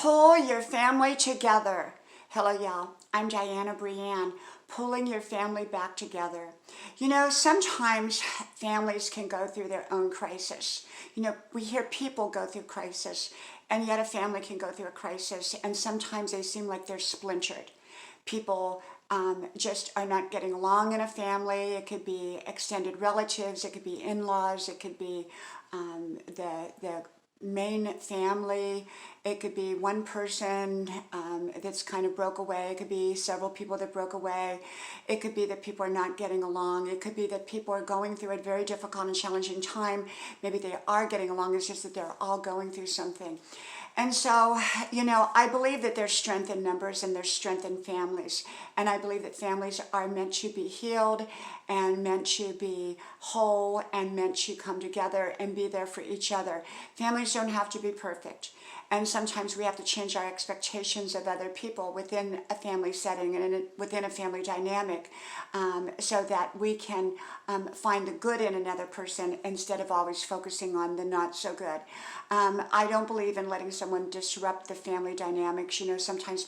Pull your family together. Hello, y'all. I'm Diana Brienne, pulling your family back together. You know, sometimes families can go through their own crisis. You know, we hear people go through crisis, and yet a family can go through a crisis, and sometimes they seem like they're splintered. People just are not getting along in a family. It could be extended relatives, it could be in-laws, it could be the main family. It could be one person that's kind of broke away. It could be several people that broke away. It could be that people are not getting along. It could be that people are going through a very difficult and challenging time. Maybe they are getting along. It's just that they're all going through something. And so, you know, I believe that there's strength in numbers and there's strength in families. And I believe that families are meant to be healed and meant to be whole and meant to come together and be there for each other. Families don't have to be perfect. And sometimes we have to change our expectations of other people within a family setting and within a family dynamic so that we can find the good in another person instead of always focusing on the not so good. I don't believe in letting someone disrupt the family dynamics. You know, sometimes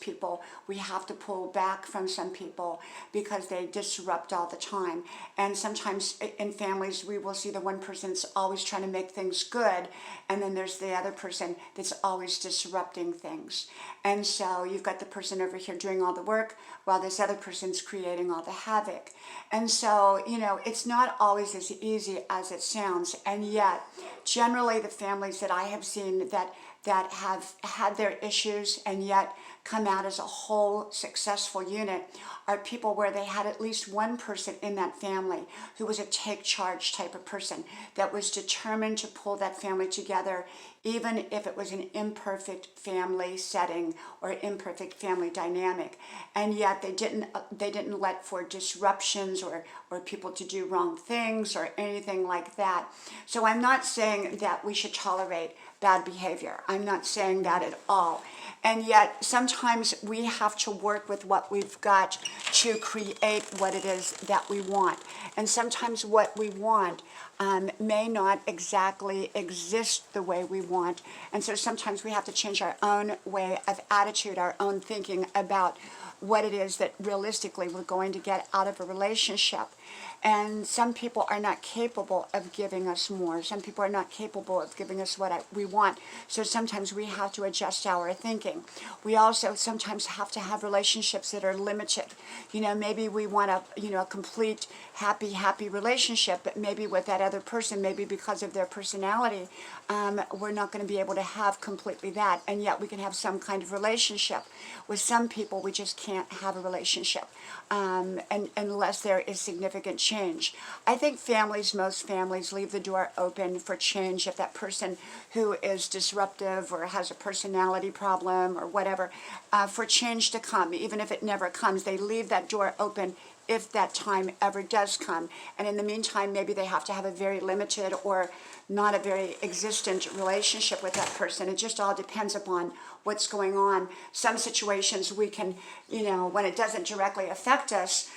we have to pull back from some people because they disrupt all the time. And sometimes in families, we will see the one person that's always trying to make things good, and then there's the other person that's always disrupting things. And so you've got the person over here doing all the work while this other person's creating all the havoc. And so, you know, it's not always as easy as it sounds. And yet, generally the families that I have seen that have had their issues and yet come out as a whole successful unit are people where they had at least one person in that family who was a take charge type of person that was determined to pull that family together, even if it was an imperfect family setting or imperfect family dynamic. And yet they didn't let for disruptions or people to do wrong things or anything like that. So I'm not saying that we should tolerate bad behavior. I'm not saying that at all. And yet sometimes we have to work with what we've got to create what it is that we want. And sometimes what we want may not exactly exist the way we want. And so sometimes we have to change our own way of attitude, our own thinking about what it is that realistically we're going to get out of a relationship. And some people are not capable of giving us more. Some people are not capable of giving us what we want. So sometimes we have to adjust our thinking. We also sometimes have to have relationships that are limited. You know, maybe we want a complete happy relationship, but maybe with that other person, maybe because of their personality, we're not going to be able to have completely that. And yet we can have some kind of relationship. With some people, we just can't have a relationship unless there is significant change. I think most families leave the door open for change if that person who is disruptive or has a personality problem or whatever, for change to come. Even if it never comes, they leave that door open if that time ever does come. And in the meantime, maybe they have to have a very limited or not a very existent relationship with that person. It just all depends upon what's going on. Some situations we can, you know, when it doesn't directly affect us,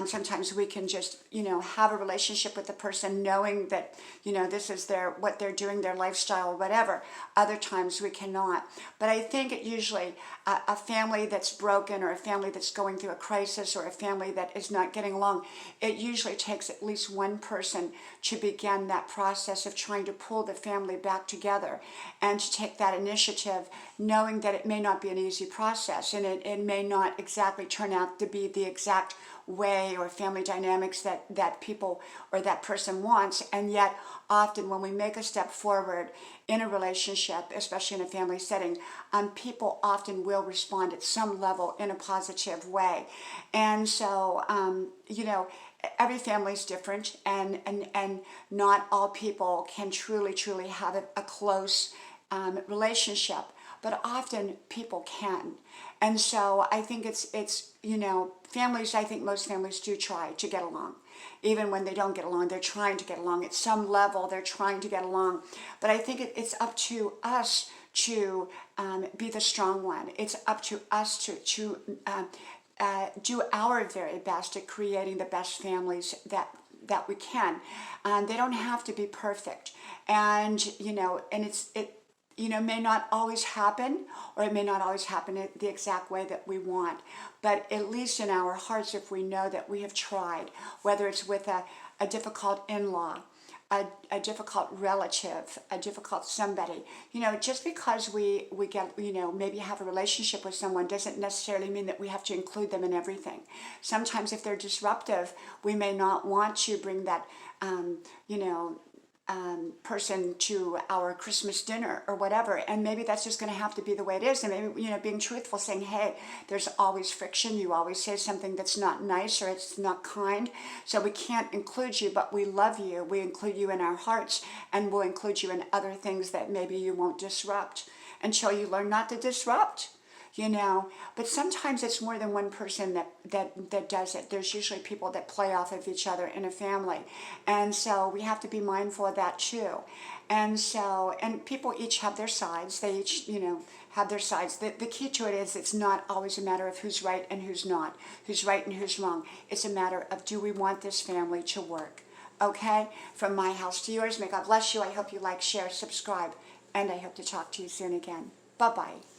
sometimes we can just, you know, have a relationship with the person knowing that, you know, this is what they're doing, their lifestyle or whatever. Other times we cannot. But I think it usually a family that's broken or a family that's going through a crisis or a family that is not getting along, it usually takes at least one person to begin that process of trying to pull the family back together and to take that initiative, knowing that it may not be an easy process and it may not exactly turn out to be the exact way or family dynamics that people or that person wants. And yet often when we make a step forward in a relationship, especially in a family setting, people often will respond at some level in a positive way. And so, you know, every family is different, and not all people can truly have a close relationship, but often people can. And so I think it's you know, families, I think most families do try to get along. Even when they don't get along, they're trying to get along. At some level, they're trying to get along. But I think it's up to us to be the strong one. It's up to us to do our very best at creating the best families that we can. They don't have to be perfect. And, you know, and may not always happen, or it may not always happen the exact way that we want. But at least in our hearts, if we know that we have tried, whether it's with a difficult in-law, a difficult relative, a difficult somebody, just because we get, maybe have a relationship with someone doesn't necessarily mean that we have to include them in everything. Sometimes if they're disruptive, we may not want to bring that, person to our Christmas dinner or whatever, and maybe that's just going to have to be the way it is. And maybe, being truthful, saying, hey, there's always friction, you always say something that's not nice or it's not kind, so we can't include you, but we love you, we include you in our hearts, and we'll include you in other things that maybe you won't disrupt until you learn not to disrupt. But sometimes it's more than one person that does it. There's usually people that play off of each other in a family. And so we have to be mindful of that too. And people each have their sides. They each, have their sides. The key to it is it's not always a matter of who's right and who's not, who's right and who's wrong. It's a matter of, do we want this family to work? Okay? From my house to yours, may God bless you. I hope you like, share, subscribe, and I hope to talk to you soon again. Bye-bye.